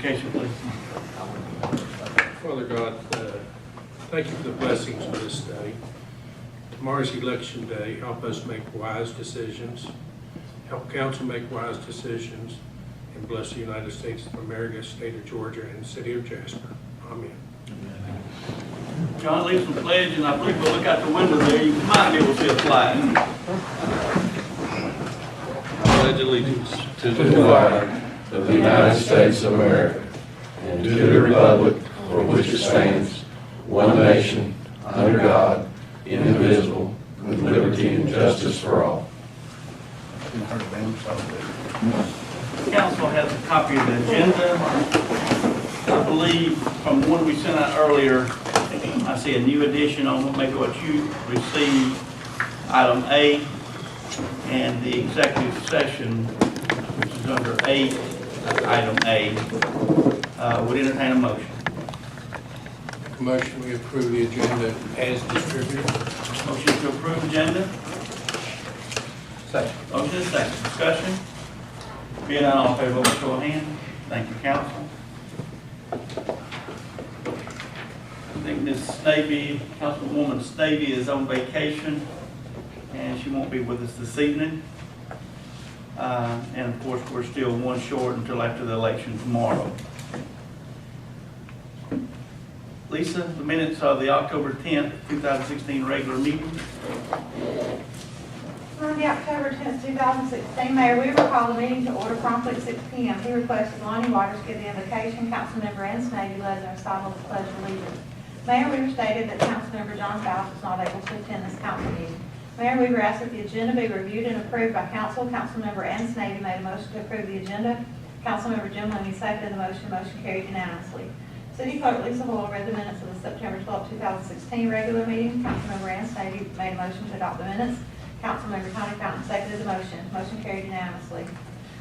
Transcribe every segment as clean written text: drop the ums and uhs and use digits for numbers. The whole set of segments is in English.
invocation, please. Father God, thank you for the blessings of this day. Tomorrow's election day. Help us make wise decisions. Help council make wise decisions. And bless the United States of America, state of Georgia, and the city of Jasper. Amen. John leaves some pledge, and I believe we'll look out the window there. You might be able to see a flag. I pledge allegiance to the flag of the United States of America and to the republic for which it stands, one nation, under God, indivisible, with liberty and justice for all. Council has a copy of the agenda. I believe from one we sent out earlier, I see a new addition on maybe what you received, item A, and the executive session, which is under 8, item A. Would entertain a motion. motion we approve the agenda as distributed. Motion to approve agenda. Second. Motion is second. Discussion. Being none, all in favor, vote by show of hand. Thank you, council. I think Ms. Snavy, Councilwoman Snavy, is on vacation, and she won't be with us this evening. And of course, we're still one short until after the election tomorrow. Lisa, the minutes of the October 10th, 2016 regular meeting. On the October 10th, 2016, Mayor Weaver called the meeting to order promptly at 6 p.m. He requested Lonnie Waters give the invocation. Councilmember Ann Snavy led the recital of the Pledge of Allegiance. Mayor Weaver stated that Councilmember John Faust was not able to attend this council meeting. Mayor Weaver asked that the agenda be reviewed and approved by council. Councilmember Ann Snavy made a motion to approve the agenda. Councilmember Jim Looney seconded the motion. Motion carried unanimously. City Clerk Lisa Hoyle read the minutes of the September 12, 2016 regular meeting. Councilmember Ann Snavy made a motion to adopt the minutes. Councilmember Tony Fountain seconded the motion. Motion carried unanimously.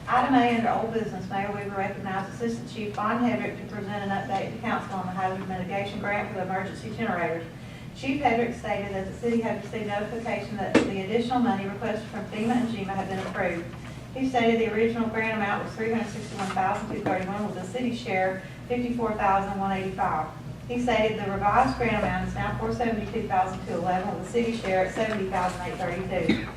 Item A under old business, Mayor Weaver recognized Assistant Chief Von Hedrick to present an update to council on the hazard mitigation grant for the emergency generators. Chief Hedrick stated that the city had received notification that the additional money requested from FEMA and GEMA had been approved. He stated the original grant amount was $361,231, with the city's share $54,185. He stated the revised grant amount is now $472,211, with the city share at $70,832.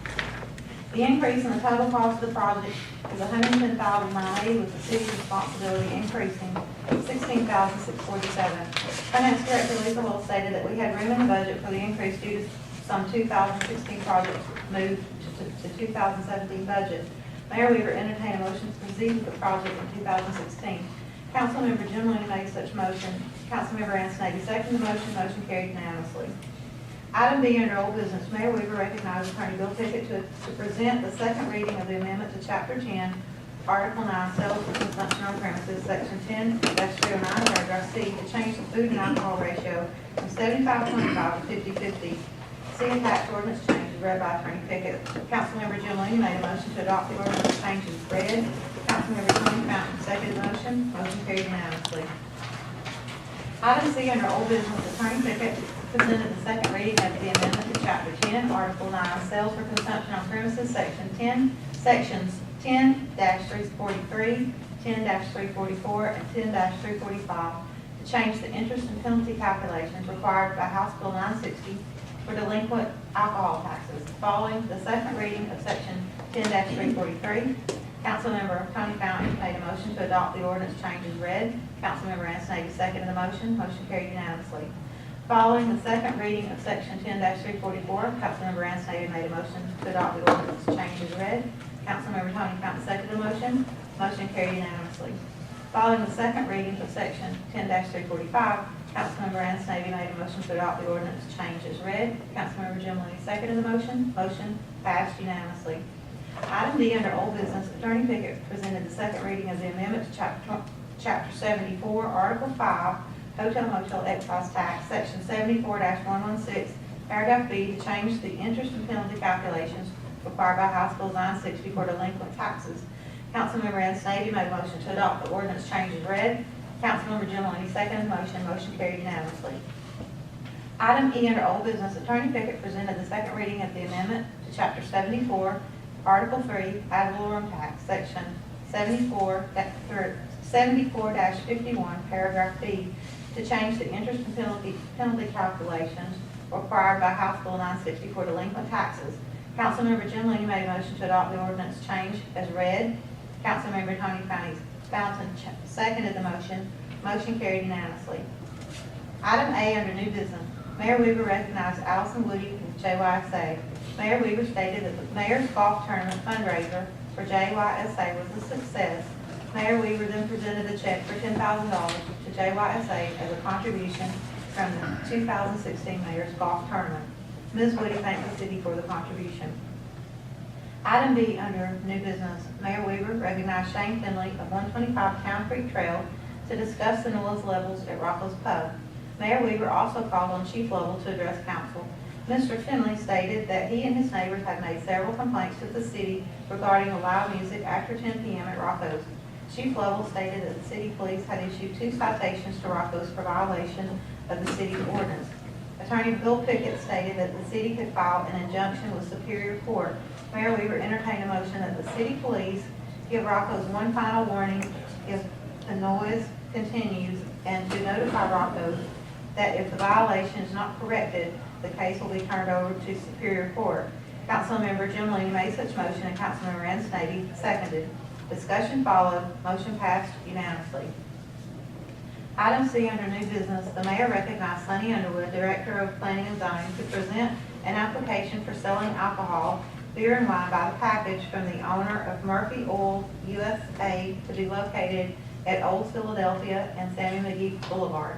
The increase in the total cost of the project is $110,980, with the city's responsibility increasing $16,647. Finance Director Lisa Hoyle stated that we had room in the budget for the increase due to some 2016 projects moved to 2017 budget. Mayor Weaver entertained a motion to proceed with the project in 2016. Councilmember Jim Looney made such motion. Councilmember Ann Snavy seconded the motion. Motion carried unanimously. Item B under old business, Mayor Weaver recognized Attorney Bill Pickett to present the second reading of the amendment to Chapter 10, Article 9, Sales for Consumption on Premises, Section 10-309, Paragraph C, to change the food and alcohol ratio from 75-25 to 50-50. See attached ordinance changes read by Attorney Pickett. Councilmember Jim Looney made a motion to adopt the ordinance changes read. Councilmember Tony Fountain seconded the motion. Motion carried unanimously. Item C under old business, Attorney Pickett presented the second reading of the amendment to Chapter 10, Article 9, Sales for Consumption on Premises, Sections 10-343, 10-344, and 10-345 to change the interest and penalty calculations required by House Bill 960 for delinquent alcohol taxes. Following the second reading of Section 10-343, Councilmember Tony Fountain made a motion to adopt the ordinance changes read. Councilmember Ann Snavy seconded the motion. Motion carried unanimously. Following the second reading of Section 10-344, Councilmember Ann Snavy made a motion to adopt the ordinance changes read. Councilmember Tony Fountain seconded the motion. Motion carried unanimously. Following the second reading of Section 10-345, Councilmember Ann Snavy made a motion to adopt the ordinance changes read. Councilmember Jim Looney seconded the motion. Motion passed unanimously. Item D under old business, Attorney Pickett presented the second reading of the amendment to Chapter 74, Article 5, Hotel Motel Excise Tax, Section 74-116, Paragraph B, to change the interest and penalty calculations required by House Bill 960 for delinquent taxes. Councilmember Ann Snavy made a motion to adopt the ordinance changes read. Councilmember Jim Looney seconded the motion. Motion carried unanimously. Item E under old business, Attorney Pickett presented the second reading of the amendment to Chapter 74, Article 3, Ad valorem tax, Section 74-117, 74-51, paragraph B, to change the interest and penalty calculations required by House Bill 960 for delinquent taxes. Councilmember Jim Looney made a motion to adopt the ordinance change as read. Councilmember Tony Fountain seconded the motion. Motion carried unanimously. Item A under new business, Mayor Weaver recognized Allison Woody with JYSA. Mayor Weaver stated that the Mayor's Golf Tournament fundraiser for JYSA was a success. Mayor Weaver then presented a check for $10,000 to JYSA as a contribution from the 2016 Mayor's Golf Tournament. Ms. Woody thanked the city for the contribution. Item B under new business, Mayor Weaver recognized Shane Finley of 125 Town Creek Trail to discuss the noise levels at Rocco's Pub. Mayor Weaver also called on Chief Lovell to address council. Mr. Finley stated that he and his neighbors had made several complaints to the city regarding loud music after 10 p.m. at Rocco's. Chief Lovell stated that the city police had issued 2 citations to Rocco's for violation of the city's ordinance. Attorney Bill Pickett stated that the city could file an injunction with Superior Court. Mayor Weaver entertained a motion that the city police give Rocco's one final warning if the noise continues, and to notify Rocco's that if the violation is not corrected, the case will be turned over to Superior Court. Councilmember Jim Looney made such motion and Councilmember Ann Snavy seconded. Discussion followed. Motion passed unanimously. Item C under new business, the mayor recognized Sonny Underwood, Director of Planning and Zoning, to present an application for selling alcohol, beer and wine by the package from the owner of Murphy Oil USA to be located at Old Philadelphia and Sammy McGee Boulevard.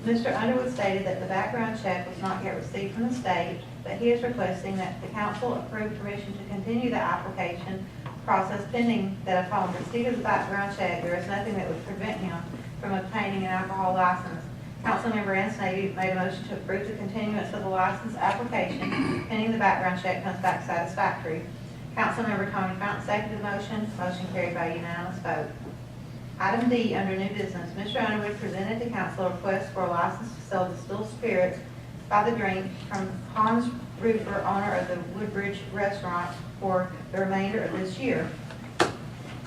Mr. Underwood stated that the background check was not yet received from the state, but he is requesting that the council approve permission to continue the application process pending that upon receipt of the background check, there is nothing that would prevent him from obtaining an alcohol license. Councilmember Ann Snavy made a motion to approve the continuance of the license application pending the background check comes back satisfactory. Councilmember Tony Fountain seconded the motion. Motion carried by unanimous vote. Item D under new business, Mr. Underwood presented to council a request for a license to sell distilled spirits by the drink from Hans Rufer, owner of the Woodbridge Restaurant, for the remainder of this year.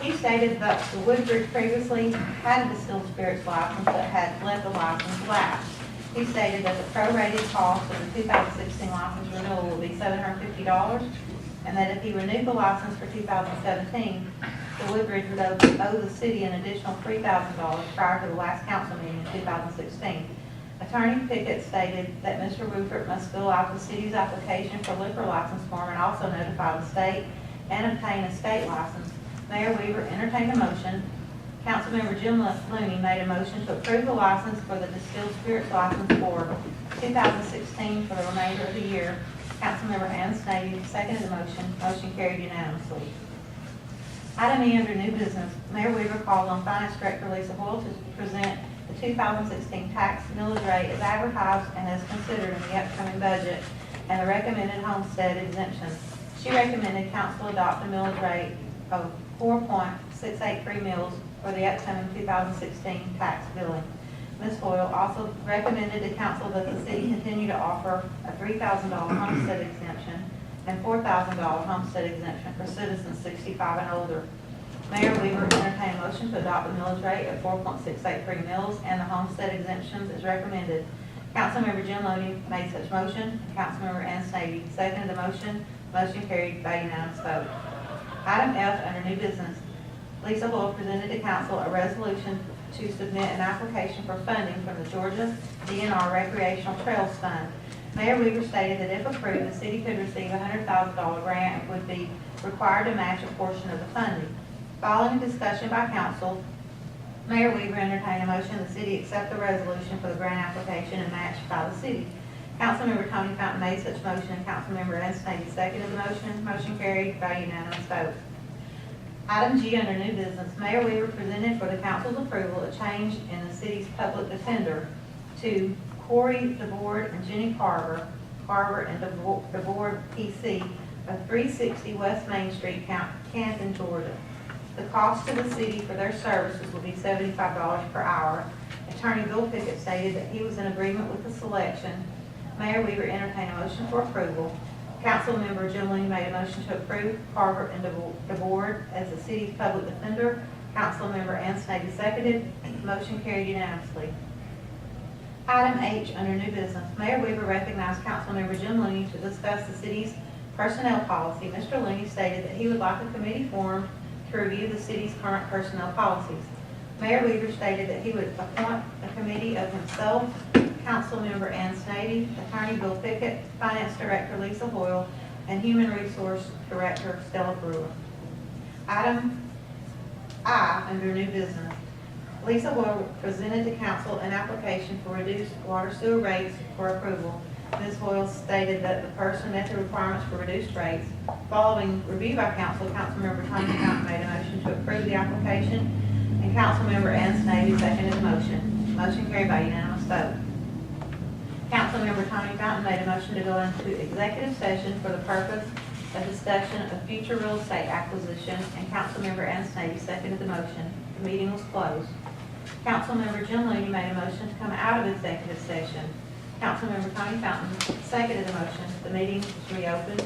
He stated that the Woodbridge previously had a distilled spirits license but had let the license lapse. He stated that the prorated cost of the 2016 license renewal will be $750, and that if he renewed the license for 2017, the Woodbridge would owe the city an additional $3,000 prior to the last council meeting in 2016. Attorney Pickett stated that Mr. Rupert must fill out the city's application for liquor license form and also notify the state and obtain a state license. Mayor Weaver entertained a motion. Councilmember Jim Looney made a motion to approve the license for the distilled spirits license for 2016 for the remainder of the year. Councilmember Ann Snavy seconded the motion. Motion carried unanimously. Item E under new business, Mayor Weaver called on Finance Director Lisa Hoyle to present the 2016 tax millage rate as advertised and as considered in the upcoming budget and the recommended homestead exemption. She recommended council adopt a millage rate of 4.683 mills for the upcoming 2016 tax billing. Ms. Hoyle also recommended to council that the city continue to offer a $3,000 homestead exemption and $4,000 homestead exemption for citizens 65 and older. Mayor Weaver entertained a motion to adopt the millage rate of 4.683 mills and the homestead exemptions as recommended. Councilmember Jim Looney made such motion. Councilmember Ann Snavy seconded the motion. Motion carried by unanimous vote. Item F under new business, Lisa Hoyle presented to council a resolution to submit an application for funding from the Georgia DNR Recreational Trails Fund. Mayor Weaver stated that if approved, the city could receive a $100,000 grant and would be required to match a portion of the funding. Following discussion by council, Mayor Weaver entertained a motion the city accept the resolution for the grant application and matched by the city. Councilmember Tony Fountain made such motion and Councilmember Ann Snavy seconded the motion. Motion carried by unanimous vote. Item G under new business, Mayor Weaver presented for the council's approval a change in the city's public defender to Corey DeBoard and Jenny Carver and DeBoard PC of 360 West Main Street, Canton, Georgia. The cost to the city for their services will be $75 per hour. Attorney Bill Pickett stated that he was in agreement with the selection. Mayor Weaver entertained a motion for approval. Councilmember Jim Looney made a motion to approve Carver and DeBoard as the city's public defender. Councilmember Anstey seconded. Motion carried unanimously. Item H, under new business, Mayor Weaver recognized Councilmember Jim Looney to discuss the city's personnel policy. Mr. Looney stated that he would like a committee formed to review the city's current personnel policies. Mayor Weaver stated that he would appoint a committee of himself, Councilmember Ann Snavy, Attorney Bill Pickett, Finance Director Lisa Hoyle, and Human Resource Director Stella Brewer. Item I, under new business, Lisa Hoyle presented to council an application for reduced water sewer rates for approval. Ms. Hoyle stated that the person met the requirements for reduced rates. Following review by council, Councilmember Tony Fountain made a motion to approve the application, and Councilmember Ann Snavy seconded the motion. Motion carried by unanimous vote. Councilmember Tony Fountain made a motion to go into executive session for the purpose of discussion of future real estate acquisition, and Councilmember Ann Snavy seconded the motion. The meeting was closed. Councilmember Jim Looney made a motion to come out of executive session. Councilmember Tony Fountain seconded the motion. The meeting was reopened.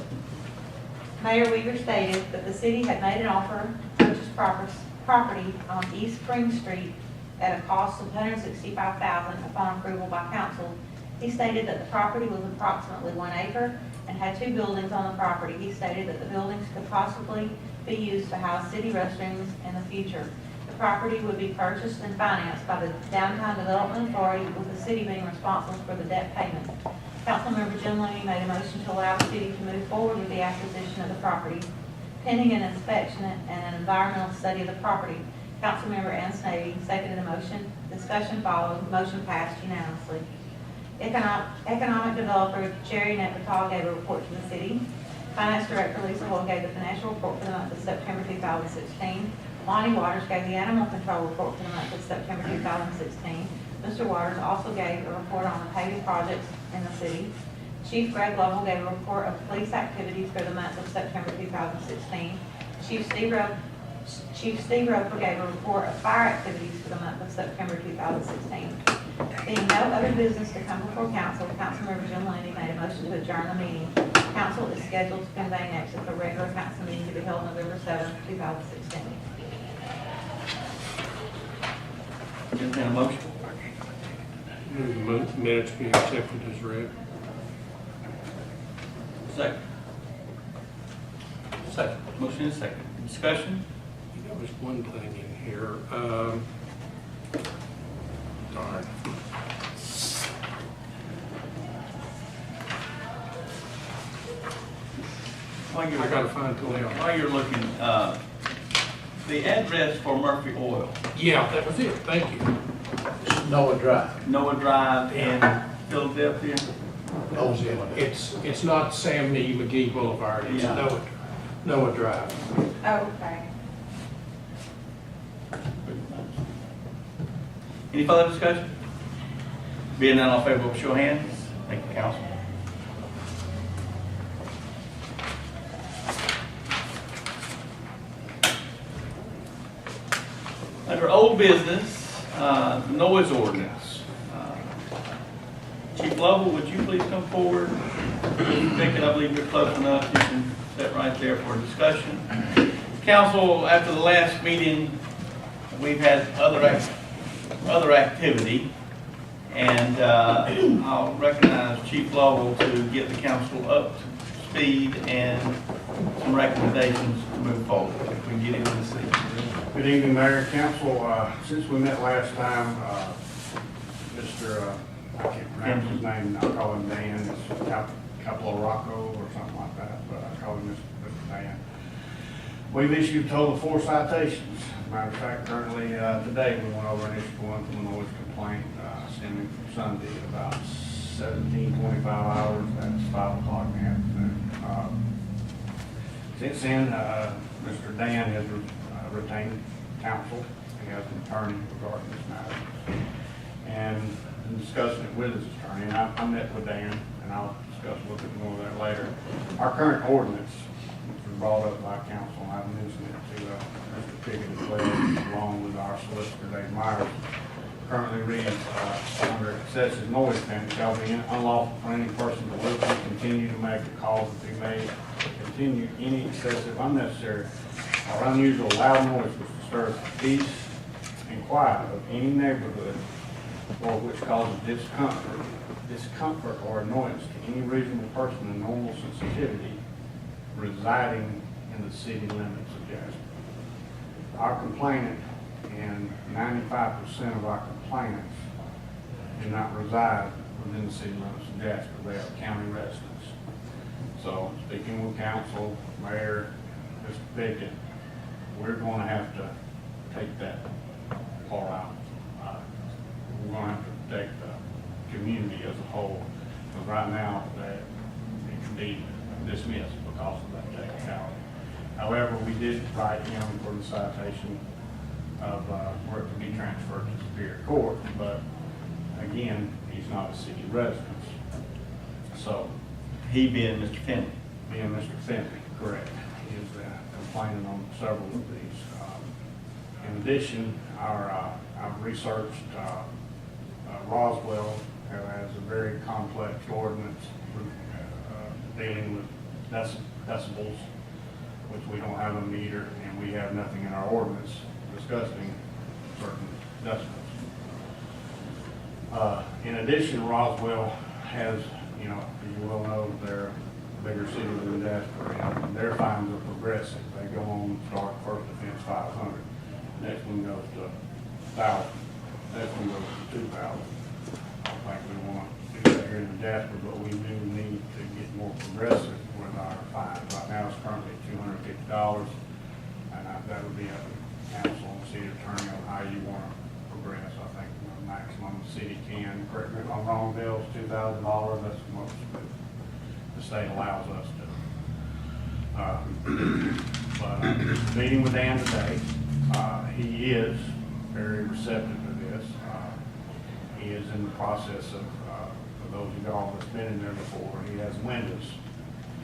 Mayor Weaver stated that the city had made an offer to purchase property on East Spring Street at a cost of $165,000 upon approval by council. He stated that the property was approximately 1 acre and had 2 buildings on the property. He stated that the buildings could possibly be used to house city restrooms in the future. The property would be purchased and financed by the Downtown Development Authority, with the city being responsible for the debt payment. Councilmember Jim Looney made a motion to allow the city to move forward with the acquisition of the property, pending an inspection and an environmental study of the property. Councilmember Ann Snavy seconded the motion. Discussion followed. Motion passed unanimously. Economic developer Jerry Nepital gave a report to the city. Finance Director Lisa Hoyle gave the financial report for the month of September 2016. Lonnie Waters gave the animal control report for the month of September 2016. Mr. Waters also gave a report on the paving projects in the city. Chief Greg Lovell gave a report of police activities for the month of September 2016. Chief Steve Roper gave a report of fire activities for the month of September 2016. Being no other business to come before council, Councilmember Jim Looney made a motion to adjourn the meeting. Council is scheduled to convene next at the regular council meeting to be held November 7, 2016. Entertain a motion. Move the minutes be accepted as read. Second. Second. Motion is second. Discussion? There was one thing in here. Darn. I gotta find the layout. While you're looking, the address for Murphy Oil, Yeah, that was it. Thank you. Noah Drive. Noah Drive in Philadelphia. Oh, yeah. It's not Sam Nee McGee Boulevard. It's Yeah. Noah Drive. Oh, okay. Any further discussion? Being none, all in favor, show of hands. Thank you, council. Under old business, the noise ordinance. Chief Lovell, would you please come forward? Pickett, I believe you're close enough. You can sit right there for discussion. Council, after the last meeting, we've had other activity, and I'll recognize Chief Lovell to get the council up to speed and some recommendations to move forward. If we can get into the city. Good evening, Mayor, Council. Since we met last time, Mr. I can't pronounce his name, I'll call him Dan, it's Capo Rocco or something like that, but I call him Mr. Dan. We've issued a total of 4 citations. Matter of fact, currently, today, we went over and issued one from a noise complaint stemming from Sunday at about 17:25 hours, that's 5 o'clock in the afternoon. Since then, Mr. Dan has retained counsel. He has an attorney regarding this matter. And in discussing it with his attorney, and I met with Dan, and I'll discuss a little bit more of that later. Our current ordinance, which was brought up by council, and I've mentioned it to Mr. Pickett as well, along with our solicitor, Dave Myers, currently reads under excessive noise offense shall be unlawful for any person to willfully continue to make a cause that be made to continue any excessive, unnecessary or unusual loud noise which disturbs the peace and quiet of any neighborhood or which causes discomfort or annoyance to any reasonable person of normal sensitivity residing in the city limits of Jasper. Our complainant and 95% of our complainants do not reside within the city limits of Jasper. They are county residents. So speaking with council, mayor, Mr. Pickett, we're going to have to take that part out. We're going to have to protect the community as a whole. But right now, that it can be dismissed because of that technicality. However, we did write him for the citation of where it could be transferred to Superior Court, but again, he's not a city resident. So, He being Mr. Finley. being Mr. Finley, correct, he is complaining on several of these. In addition, I've researched Roswell has a very complex ordinance dealing with decibels, which we don't have a meter, and we have nothing in our ordinance discussing certain decibels. In addition, Roswell has, you know, as you well know, they're a bigger city than Jasper, and their fines are progressive. They go on, start first offense 500, next one goes to 1,000, next one goes to 2,000. I don't think we want to do that here in Jasper, but we do need to get more progressive with our fines. Right now, it's currently $250, and that would be up to council and city attorney on how you want to progress. I think the maximum the city can, correct me if I'm wrong, Bill, is $2,000. That's the most that the state allows us to. Meeting with Dan today, he is very receptive to this. He is in the process of, for those of y'all that's been in there before, he has windows,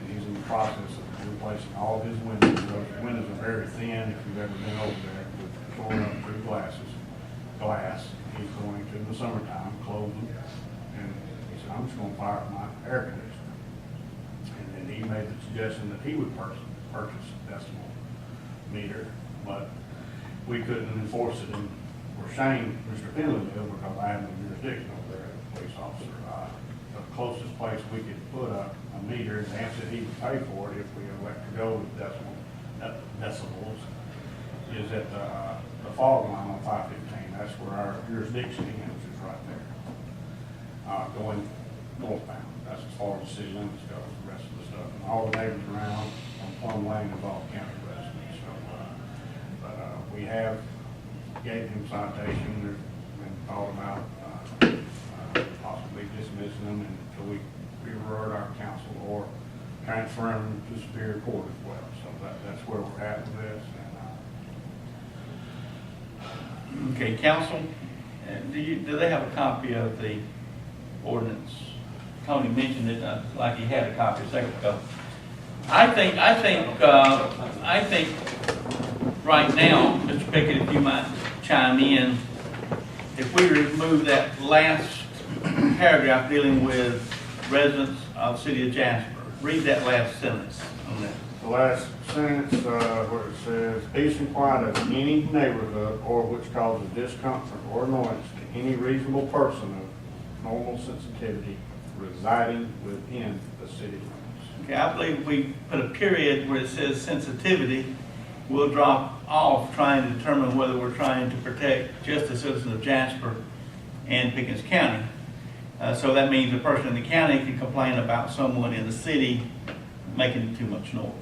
and he's in the process of replacing all of his windows. Those windows are very thin, if you've ever been over there, with torn up through glass. He's going to, in the summertime, close them, and he said, I'm just going to fire up my air conditioner. And then he made the suggestion that he would purchase a decimal meter, but we couldn't enforce it, and we're ashamed, Mr. Finley did, because I have no jurisdiction over there as a police officer. The closest place we could put a meter, and Dan said he would pay for it if we elect to go with decibels, is at the fog line on 515. That's where our jurisdiction ends, is right there. Going northbound, that's as far as the city limits go, the rest of the stuff. And all the neighbors around on Plum Lane is all county residents. So, but we have gave him citation. There's been thought about possibly dismissing them until we revert our council or transfer them to Superior Court as well. So that's where we're at with this. Okay, council, do they have a copy of the ordinance? Tony mentioned it, like he had a copy a second ago. I think right now, Mr. Pickett, if you might chime in, if we remove that last paragraph dealing with residents of the city of Jasper, read that last sentence on that. The last sentence where it says, peace and quiet of any neighborhood or which causes discomfort or annoyance to any reasonable person of normal sensitivity residing within the city limits. Okay, I believe if we put a period where it says sensitivity, we'll drop off trying to determine whether we're trying to protect just the citizens of Jasper and Pickens County. So that means a person in the county can complain about someone in the city making too much noise.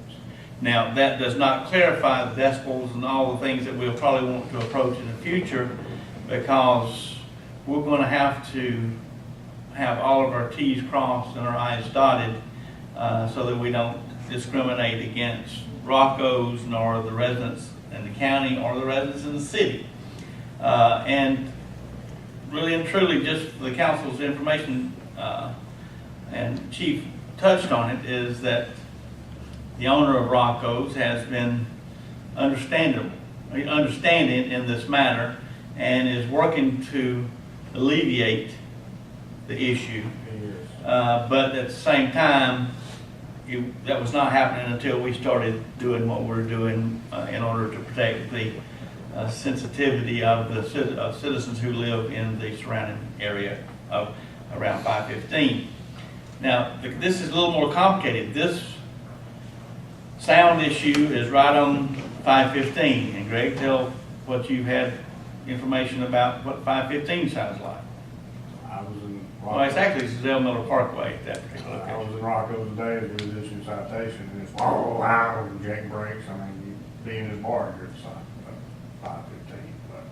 Now, that does not clarify the decibels and all the things that we'll probably want to approach in the future, because we're going to have all of our T's crossed and our I's dotted so that we don't discriminate against Rocco's nor the residents in the county or the residents in the city. And really and truly, just for the council's information, and Chief touched on it, is that the owner of Rocco's has been understanding in this matter and is working to alleviate the issue. But at the same time, that was not happening until we started doing what we're doing in order to protect the sensitivity of the citizens who live in the surrounding area of around 515. Now, this is a little more complicated. This sound issue is right on 515. And Greg, tell what you've had information about what 515 sounds like. I was in Well, it's Rocco. actually Zell Miller Parkway, that particular I location. was in Rocco today to do this citation, and it's wow, wow, and jack brakes. I mean, you being in the bar here at 515, but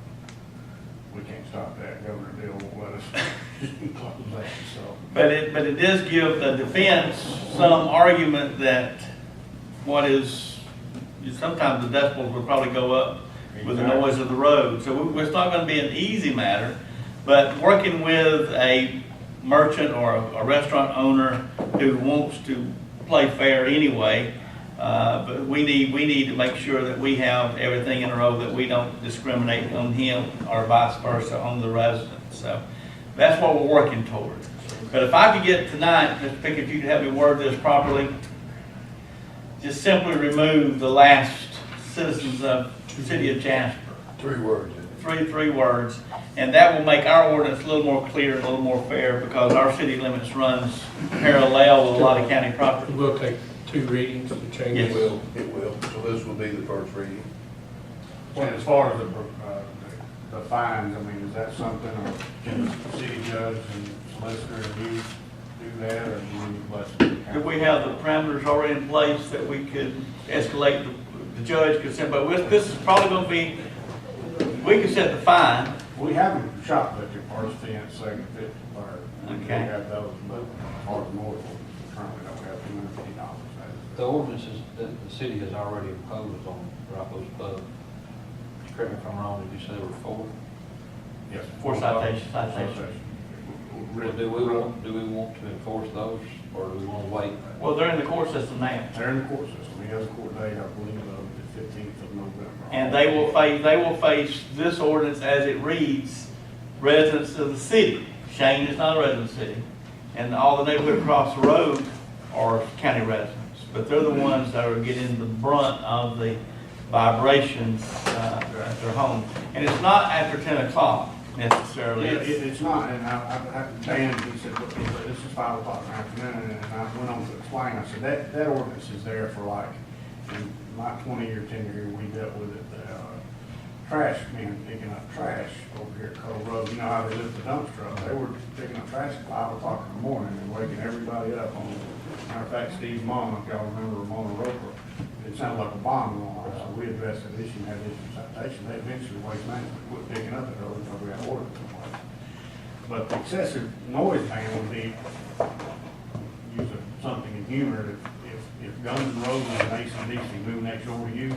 we can't stop that. Governor Deal won't let us close that, so. But it does give the defense some argument that sometimes the decibels will probably go up with the noise of the road. So it's not going to be an easy matter, but working with a merchant or a restaurant owner who wants to play fair anyway, but we need to make sure that we have everything in a row, that we don't discriminate on him or vice versa on the residents. So that's what we're working towards. But if I could get tonight, Mr. Pickett, if you could help me word this properly, just simply remove the last citizens of the city of Jasper. 3 words. Three words, and that will make our ordinance a little more clear and a little more fair, because our city limits runs parallel with a lot of county property. We'll take 2 readings to change Yes. it. It will. So this will be the first reading. And as far as the fines, I mean, is that something, or can the city judge and solicitor, do that, or do you need blessing? Do we have the parameters already in place that we could escalate, the judge could send, but this is probably going to be, we could set the fine. We have them shoplifting, first offense, second, fifth, third. We Okay. have those, but as far as more, we currently don't have $250. The ordinances that the city has already imposed on Rocco's Pub, correct me if I'm wrong, did you say there were 4? Yes. 4 citations. Do we want to enforce those, or do we want to wait? Well, they're in the court system now, They're in the court system. We have a court date, I believe, of the 15th of November. and they will face this ordinance as it reads, residents of the city. Shane is not a resident of the city, and all the neighborhood across the road are county residents, but they're the ones that are getting the brunt of the vibrations at their home. And it's not after 10 o'clock necessarily. It's not, and Dan, he said, look, this is 5 o'clock in the afternoon, and I went on to explain, I said, that ordinance is there for like, in my 20-year tenure here, we dealt with it, trash men picking up trash over here at Cole Road. You know how they lift the dumpster up? They were picking up trash at 5 o'clock in the morning and waking everybody up on it. Matter of fact, Steve's mom, if y'all remember Ramona Roper, it sounded like a bomb going off, so we addressed that issue and had issued citation. They eventually, Waste Management quit picking up the road because we had orders in place. But the excessive noise ban would be, use something in humor, if Guns N' Roses and AC/DC move next door to you,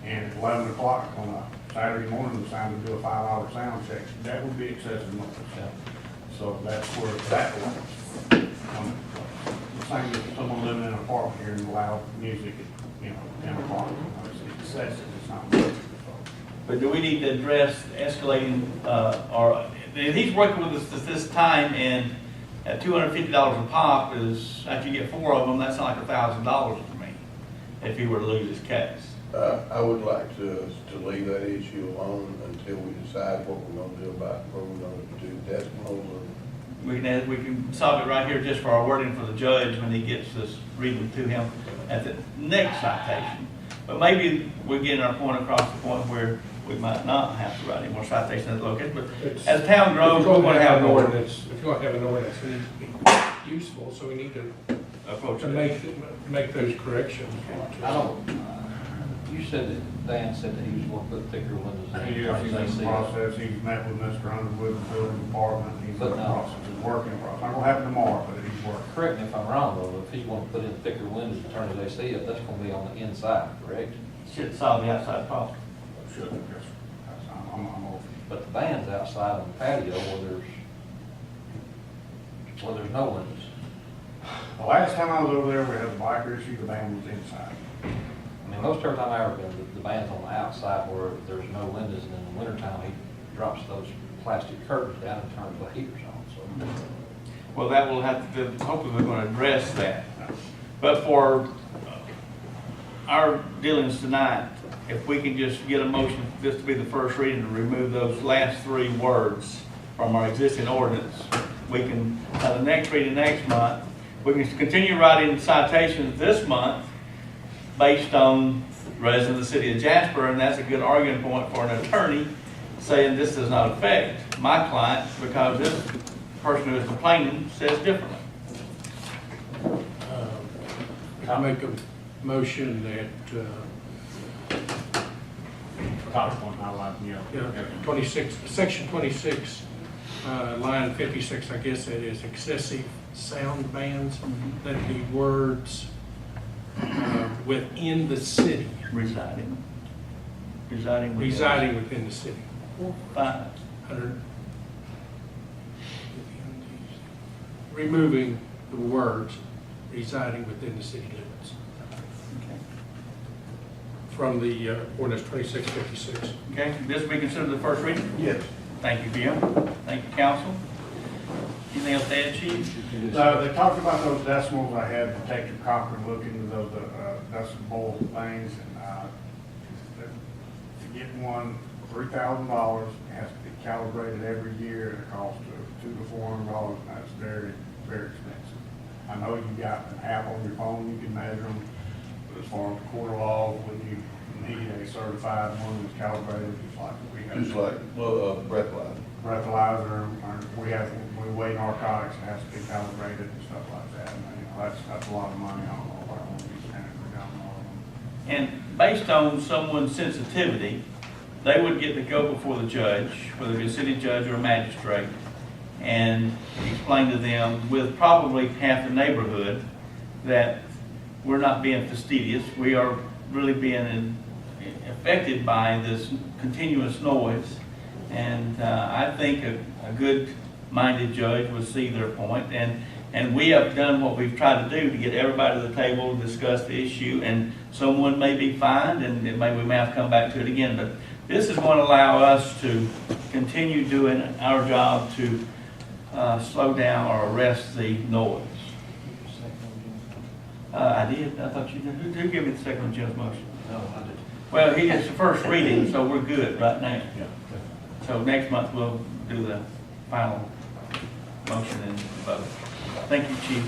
and at 11 o'clock on a Saturday morning, decided to do a 5-hour sound check, that would be excessive noise. So that's where that would come into place. The same as someone living in an apartment here and loud music at 10 o'clock. It's excessive, it's not good. But do we need to address escalating, or, if he's working with us at this time, and at $250 a pop is, after you get 4 of them, that's like $1,000 to me, if he were to lose his case. I would like to leave that issue alone until we decide what we're gonna do about, what we're gonna do decimals or. We can solve it right here just for our wording for the judge when he gets this reading to him at the next citation. But maybe we're getting our point across the point where we might not have to write any more citations at the location. But as town grows, we're going to have an more ordinance. If you're going to have an ordinance, it needs to be useful, so we need to approach. make those corrections. I don't, you said that, Dan said that he was going to put thicker windows in. He's in the process, he's met with Mr. Underwood, the building department, he's in the But no. process, he's working, it's not gonna happen tomorrow, but he's working. Correct me if I'm wrong, though, if he's going to put in thicker windows and turn his AC up, that's going to be on the inside, correct? Should solve the outside problem. Should have, yes, I'm over. But the band's outside on the patio where there's no windows. The last time I was over there, we had a biker issue, the band was inside. I mean, most every time I ever been, the band's on the outside where there's no windows, and in the wintertime, he drops those plastic curtains down and turns the heaters on, so. Well, that will have to, hopefully we're going to address that. But for our dealings tonight, if we can just get a motion, for this to be the first reading, to remove those last 3 words from our existing ordinance, we can, the next reading next month, we can continue writing citations this month based on residents of the city of Jasper, and that's a good argument point for an attorney saying this does not affect my client because this person who is complaining says differently. I make a motion that, yeah, 26, section 26, line 56, I guess that is excessive sound bans, that the words within the city, Residing within the city. Fine. 100. Removing the words residing within the city limits Okay. from the ordinance 2656. Okay, this will be considered the first reading? Yes. Thank you, Jim. Thank you, council. Anything else to add, Chief? No, they talked about those decimals. I had Detective Cochran look into those decimal things, and to get one, $3,000. It has to be calibrated every year, and it costs $200 to $400, and that's very, very expensive. I know you got an app on your phone, you can measure them, but as far as the quarter laws, when you need a certified one that's calibrated, just like we have. Just like, well, breathalyzer. Breathalyzer, or we weigh narcotics, it has to be calibrated and stuff like that. And, you know, that's a lot of money. I don't know if I want to be spending $3,000 on them. And based on someone's sensitivity, they would get to go before the judge, whether it be a city judge or a magistrate, and explain to them with probably half the neighborhood that we're not being fastidious. We are really being affected by this continuous noise. And I think a good-minded judge would see their point. And we have done what we've tried to do to get everybody to the table to discuss the issue. And someone may be fined, and we may have to come back to it again. But this is going to allow us to continue doing our job to slow down or arrest the noise. I did. I thought you did. Who gave me the second on Jim's motion? No, I didn't. Well, it's the first reading, so we're good right now. So next month, we'll do the final motion and vote. Thank you, Chief.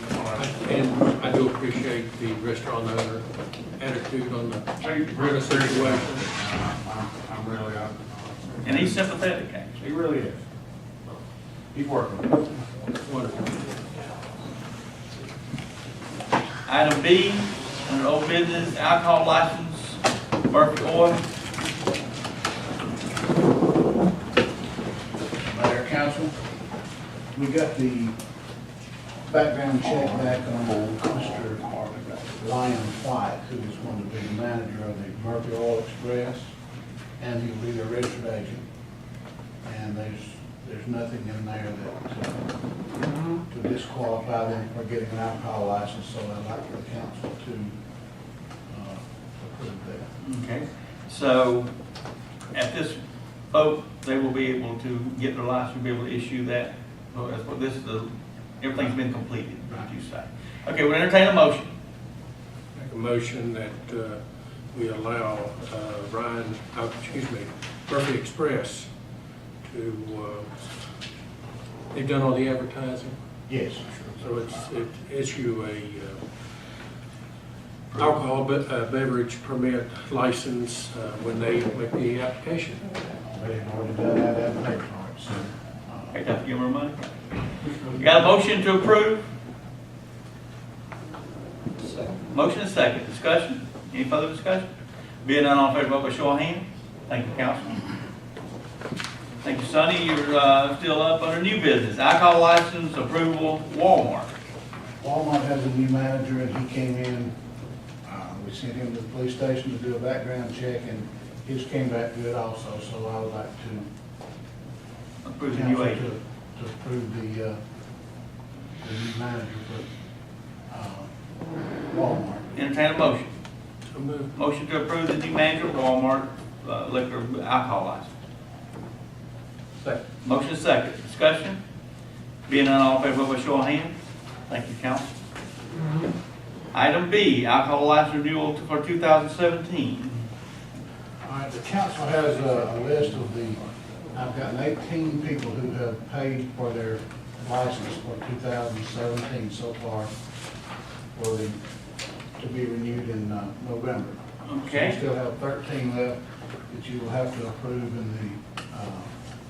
And I do appreciate the restaurant owner attitude on the real situation. I'm really, And he's sympathetic, actually. he really is. He's working. Wonderful. Item B, under old business, alcohol license, Murphy Oil. Mayor, council, we got the background check back on Mr. Lion White, who is going to be the manager of the Murphy Oil Express, and he'll be their registered agent. And there's nothing in there that to disqualify them for getting an alcohol license, so I'd like for the council to approve that. Okay. So at this vote, they will be able to get their license, be able to issue that. Well, that's what this is everything's been completed, what you say. Okay, we'll entertain a motion. Make a motion that we allow Murphy Express to, they've done all the advertising, Yes. so it issue a alcohol beverage permit license when they make the application. They've already done that at the paper part, so. Okay, have to give them money. Got a motion to approve? Second. Motion is second. Discussion? Any further discussion? Being none, all in favor, vote by show of hands. Thank you, Councilman. Thank you, Sonny. You're still up under new business. Alcohol license approval, Walmart. Walmart has a new manager, and he came in, we sent him to the police station to do a background check, and his came back good also, so I would like to Approve the new council agent. to approve the new manager for Walmart. Entertain a motion. So moved. Motion to approve the new manager of Walmart liquor alcohol license. Second. Motion is second. Discussion? Being none, all in favor, vote by show of hands. Thank you, Council. Item B, alcohol license renewal for 2017. All right, the council has a list of I've gotten 18 people who have paid for their license for 2017 so far, to be renewed in November. So Okay. you still have 13 left that you will have to approve in the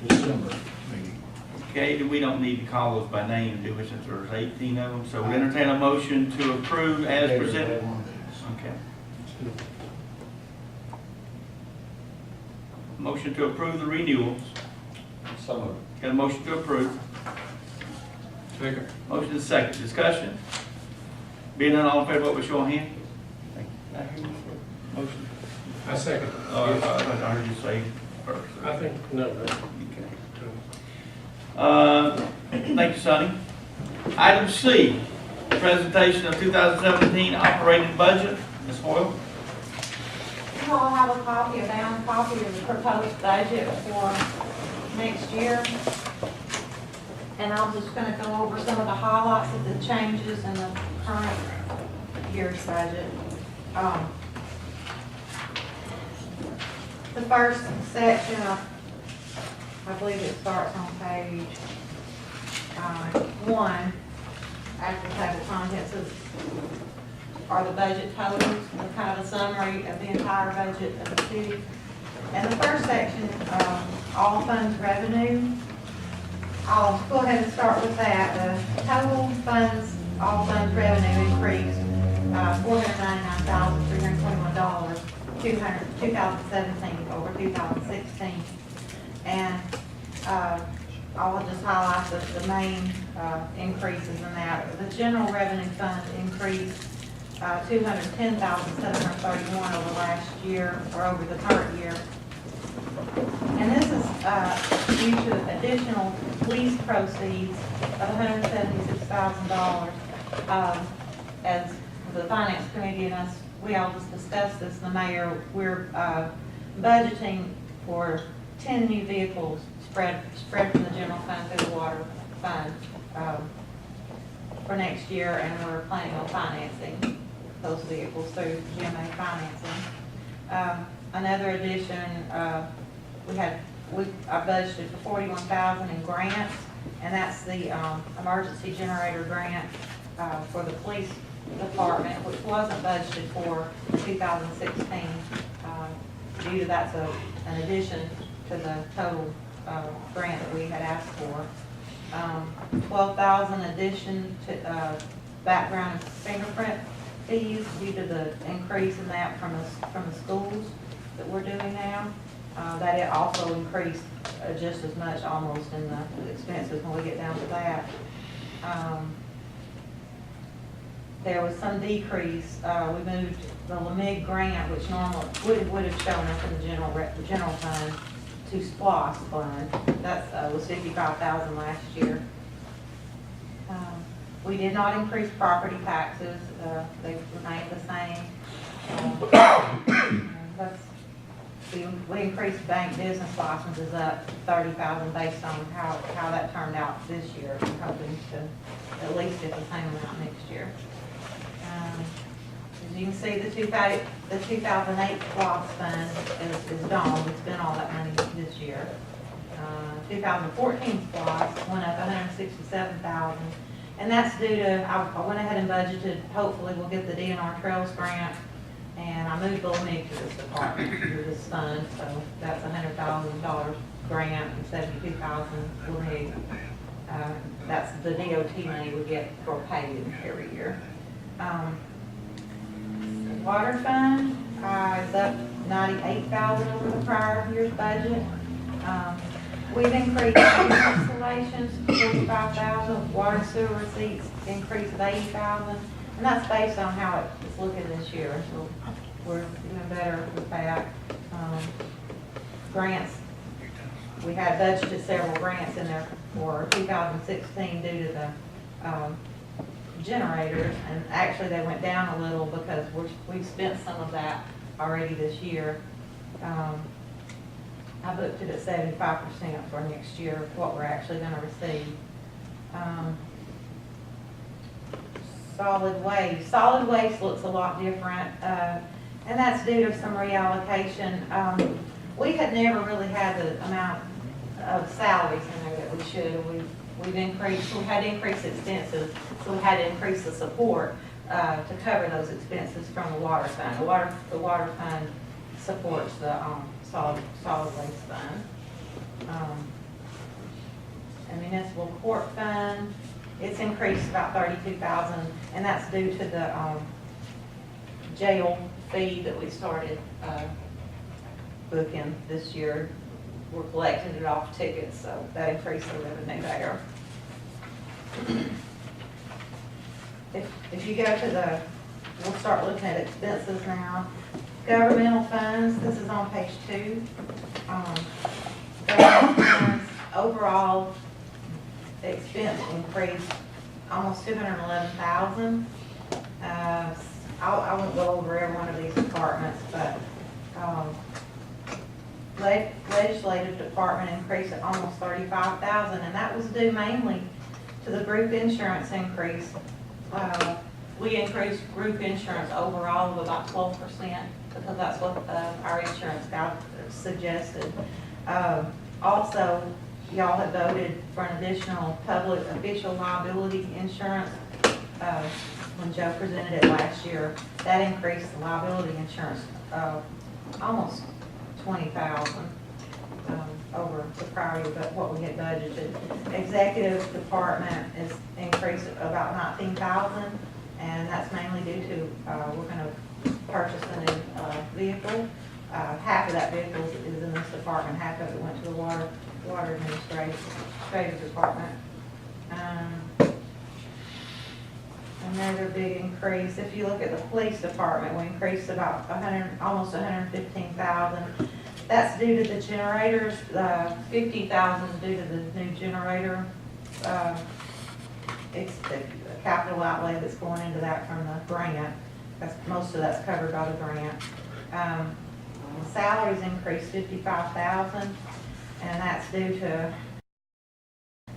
December meeting. Okay, we don't need to call those by name, do we, since there's 18 of them? So we entertain a motion to approve as Every presented. one of these. Okay. Motion to approve the renewals. So moved. Got a motion to approve. Second. Motion is second. Discussion? Being none, all in favor, vote by show of hand. Did I hear you say motion? I second. Oh, I heard you say first. I think, no. Thank you, Sonny. Item C, presentation of 2017 operating budget. Ms. Hoyle? You all have a copy, a bound copy of the proposed budget for next year. And I'm just gonna go over some of the highlights of the changes in the current year's budget. The first section, I believe it starts on page 1, after the table of contents are the budget totals, kind of a summary of the entire budget of the city. And the first section, all funds revenue, I'll go ahead and start with that. The total funds, all funds revenue increased $499,321, 2017 over 2016. And I'll just highlight the main increases in that. The general revenue fund increased $210,731 over last year, or over the current year. And this is due to additional lease proceeds of $176,000. As the finance committee and us, we all just discussed this, the mayor, we're budgeting for 10 new vehicles spread from the general fund to the water fund for next year, and we're planning on financing those vehicles through GMA financing. Another addition, I budgeted for $41,000 in grants, and that's the emergency generator grant for the police department, which wasn't budgeted for 2016. Due to that's an addition to the total grant that we had asked for. $12,000 addition to background and fingerprint fees due to the increase in that from the schools that we're doing now. That it also increased just as much almost in the expenses when we get down to that. There was some decrease. We moved the LMIG grant, which normally would have shown up in the general fund, to SPLOST fund. That was $55,000 last year. We did not increase property taxes. They remained the same. We increased bank business licenses up $30,000 based on how that turned out this year. We're hoping to at least get the same amount next year. As you can see, the 2008 SPLOST fund is gone. We spent all that money this year. 2014 SPLOST went up $167,000, and that's due to I went ahead and budgeted. Hopefully, we'll get the DNR Trails grant, and I moved the LMIG to this department through this fund, so that's $100,000 grant and $72,000 LMIG. That's the DOT money we get for paving every year. Water fund is up $98,000 over the prior year's budget. We've increased installations $45,000, water and sewer receipts increase of $80,000, and that's based on how it's looking this year. So we're doing better with that. Grants, we had budgeted several grants in there for 2016 due to the generators, and actually they went down a little because we've spent some of that already this year. I booked it at 75% for next year, what we're actually going to receive. solid waste. Solid waste looks a lot different, and that's due to some reallocation. We had never really had the amount of salaries in there that we should. We've increased, we had increased expenses, so we had to increase the support to cover those expenses from the water fund. The water fund supports the solid waste fund. And municipal court fund, it's increased about 32,000, and that's due to the jail fee that we started booking this year. We're collecting it off tickets, so that increased the revenue there. If you go to we'll start looking at expenses now. Governmental funds, this is on page 2. Governmental funds, overall expense increased almost 211,000. I won't go over every one of these departments, but legislative department increased at almost 35,000, and that was due mainly to the group insurance increase. We increased group insurance overall of about 12% because that's what our insurance guy suggested. Also, y'all have voted for an additional public official liability insurance. When Joe presented it last year, that increased the liability insurance almost 20,000 over the prior year, but what we had budgeted. Executive department is increased about 19,000, and that's mainly due to we're going to purchase a new vehicle. Half of that vehicle is in this department, half of it went to the water administrative department. Another big increase, if you look at the police department, we increased about almost 115,000. That's due to the generators, 50,000 due to the new generator. It's the capital outlay that's going into that from the grant. Most of that's covered by the grant. Salaries increased 55,000, and that's due to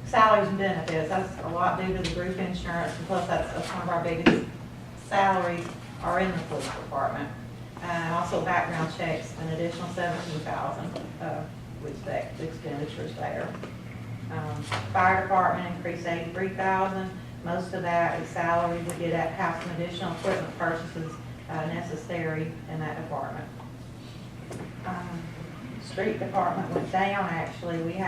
salaries and benefits. That's a lot due to the group insurance, and plus that's one of our biggest salaries are in the police department. And also background checks, an additional 17,000, we expect expenditures there. Fire department increased 83,000. Most of that is salary. We did have some additional equipment purchases necessary in that department. Street department went down, actually. We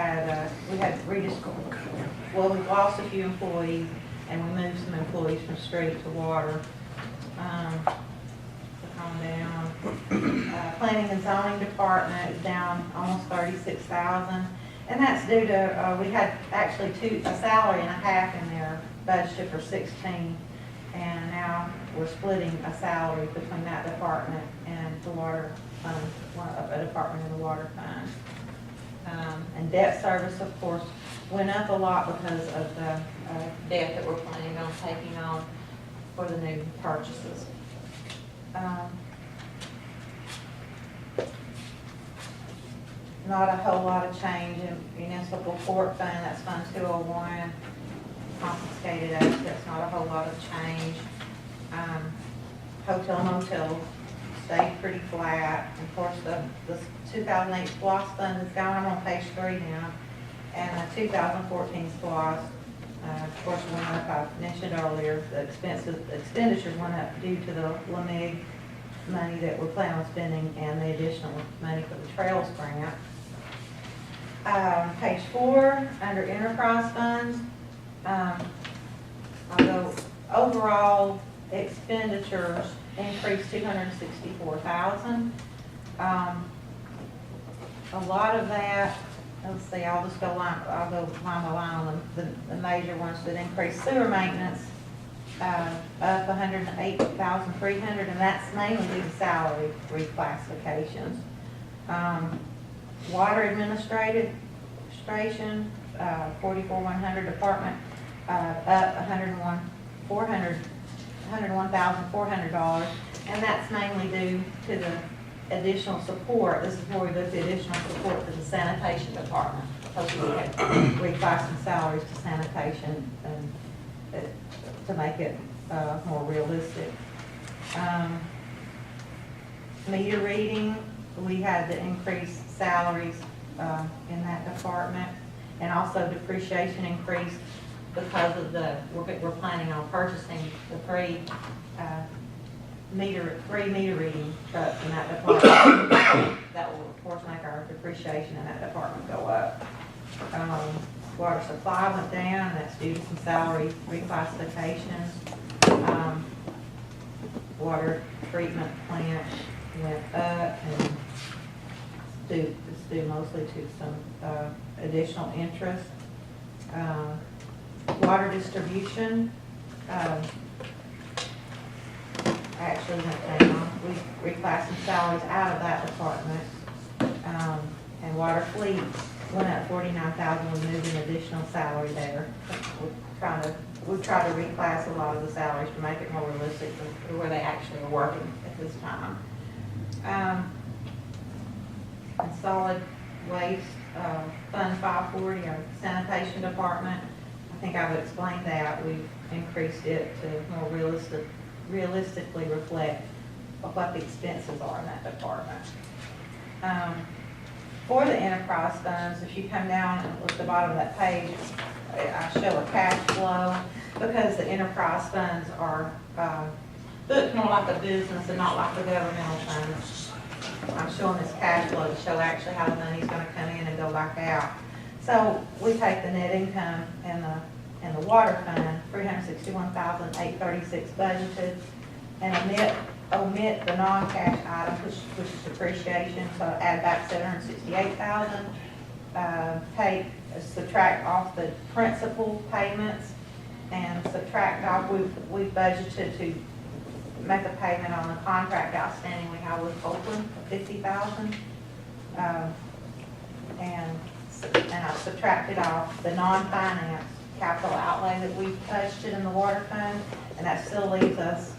lost a few employees, and we moved some employees from street to water. Down. Planning and zoning department is down almost 36,000, and that's due to we had actually a salary and a half in there budgeted for 16, and now we're splitting a salary between that department and the water fund, a department in the water fund. And debt service, of course, went up a lot because of the debt that we're planning on taking on for the new purchases. Not a whole lot of change in municipal court fund, that's Fund 201. Confiscated assets, not a whole lot of change. Hotel motel stayed pretty flat. Of course, the 2008 SPLOST fund is gone. I'm on page 3 now. And the 2014 SPLOST, of course, went up. I mentioned earlier, the expenditures went up due to the LMIG money that we're planning on spending and the additional money for the Trails grant. Page 4, under enterprise funds, although overall expenditures increased 264,000. A lot of that, let's see, I'll go line by line on the major ones that increased. Sewer maintenance, up 108,300, and that's mainly due to salary reclassifications. Water administration, 44,100 department, up $101,400, and that's mainly due to the additional support. This is where we booked the additional support to the sanitation department, because we had reclassed some salaries to sanitation and to make it more realistic. Meter reading, we had to increase salaries in that department, and also depreciation increased because of we're planning on purchasing the three meter reading trucks in that department. That will of course make our depreciation in that department go up. Water supply went down, that's due to some salary reclassifications. Water treatment plant went up, and it's due mostly to some additional interest. Water distribution actually went down. We reclassed some salaries out of that department. And water fleet went up $49,000. We moved an additional salary there. We've tried to reclass a lot of the salaries to make it more realistic to where they actually are working at this time. And solid waste, Fund 540, our sanitation department, I think I've explained that. We've increased it to more realistically reflect what the expenses are in that department. For the enterprise funds, if you come down and look at the bottom of that page, I show a cash flow because the enterprise funds are look more like a business and not like the governmental funds. I'm showing this cash flow to show actually how the money's going to come in and go back out. So we take the net income and the water fund, $361,836 budgeted, and omit the non-cash item, which is depreciation, so add back $768,000. Subtract off the principal payments and subtract off, we've budgeted to make a payment on the contract outstanding we have with Oakland of $50,000. And I subtracted off the non-finance capital outlay that we've budgeted in the water fund, and that still leaves us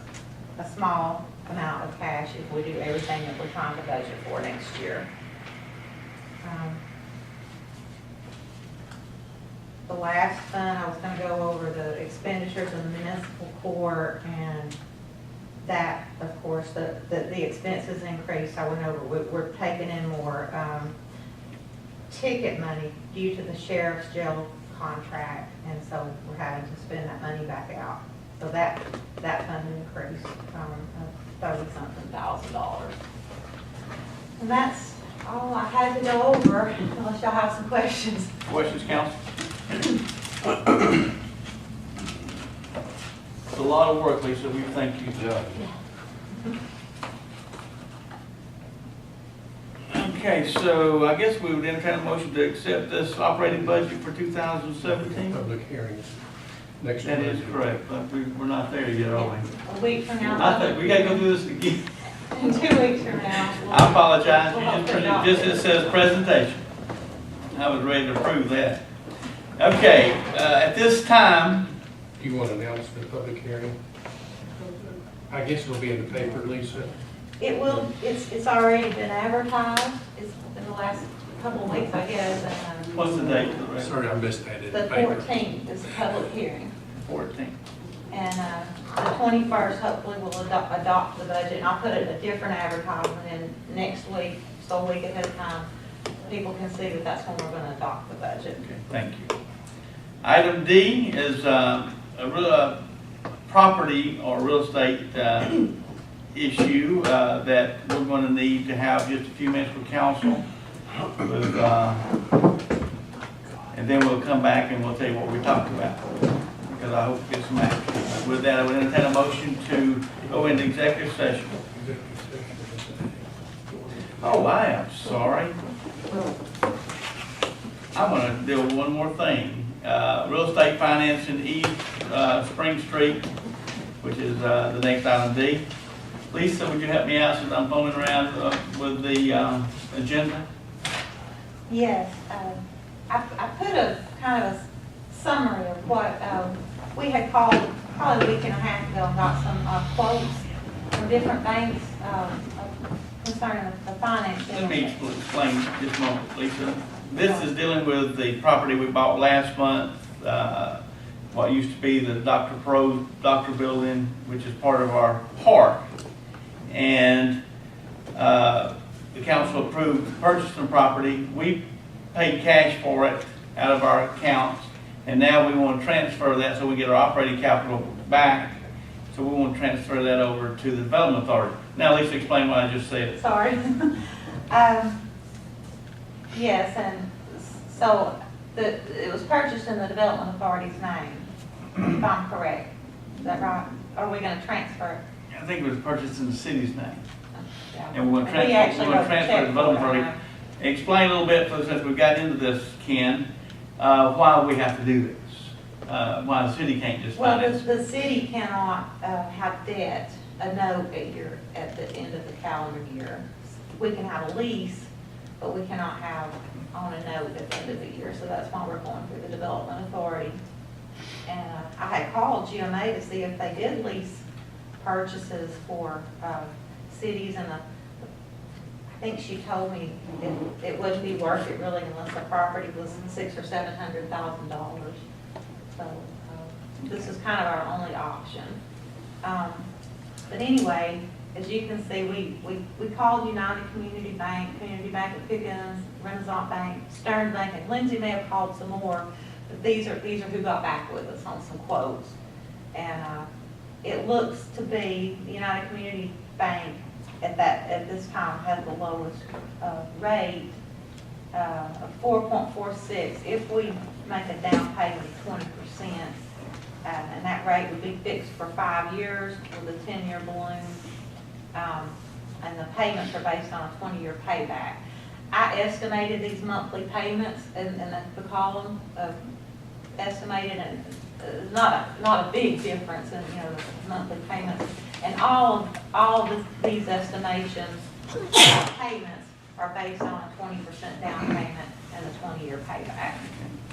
a small amount of cash if we do everything that we're trying to budget for next year. The last fund, I was going to go over the expenditures of the municipal court, and that, of course, the expenses increased. I went over, we're taking in more ticket money due to the sheriff's jail contract, and so we're having to spend that money back out. So that fund increased $30-something thousand. And that's all I had to go over, unless y'all have some questions. Questions, council? It's a lot of work, Lisa. We thank you. Yeah. Okay, so I guess we would entertain a motion to accept this operating budget for 2017. Public hearings next That is Monday. correct, but we're not there yet, are we? A week from now. I think we gotta go through this again. In 2 weeks from now. I apologize. We'll You hopefully not. just it says presentation. I was ready to approve that. Okay, at this time, Do you want to announce the public hearing? I guess it'll be in the paper, Lisa. It will, it's already been advertised. It's in the last couple of weeks, I guess. what's the date for the rest? Sorry, I missed that in The the paper. 14th is the public hearing. 14. And the 21st, hopefully, we'll adopt the budget. And I'll put it a different advertisement in next week, so a week ahead of time. People can see that that's when we're going to adopt the budget. Okay, thank you. Item D is a real property or real estate issue that we're going to need to have just a few minutes with council. With, and then we'll come back and we'll tell you what we talked about, because I hope to get some action. With that, I would entertain a motion to go into executive session. Oh, I am sorry. I'm going to do one more thing. Real estate financing East Spring Street, which is the next item D. Lisa, would you help me out since I'm phoning around with the agenda? Yes, I put a kind of a summary of what we had called probably a week and a half ago and got some quotes from different banks concerning the financing. Let me explain just a moment, Lisa. This is dealing with the property we bought last month what used to be the Doctor Building, which is part of our park. And the council approved purchasing property. We paid cash for it out of our accounts, and now we want to transfer that so we get our operating capital back. So we want to transfer that over to the Development Authority. Now, Lisa, explain what I just said. Sorry. Yes, and so it was purchased in the Development Authority's name, if I'm correct. Is that right? Or are we going to transfer it? I think it was purchased in the city's name. Yeah. And we're going to We transfer, actually we're going to wrote the transfer the check Development for it, Authority. Explain a little bit, since we got into this, Ken, why we have to do this. Why the city can't just Well, finance. the city cannot have debt, a note at the end of the calendar year. We can have a lease, but we cannot have on a note at the end of the year, so that's why we're going through the Development Authority. And I had called GMA to see if they did lease purchases for cities, and I think she told me it wouldn't be worth it really unless the property was $600,000 or $700,000. So this is kind of our only option. But anyway, as you can see, we called United Community Bank of Pickens, Renaissance Bank, Stern Bank, and Lindsay may have called some more, but these are who got back with us on some quotes. And it looks to be the United Community Bank at this time has the lowest rate of 4.46 if we make a down payment of 20%. And that rate would be fixed for 5 years with a 10-year balloon. And the payments are based on a 20-year payback. I estimated these monthly payments in the column of estimated, and not a big difference in the monthly payments. And all of these estimations payments are based on a 20% down payment and a 20-year payback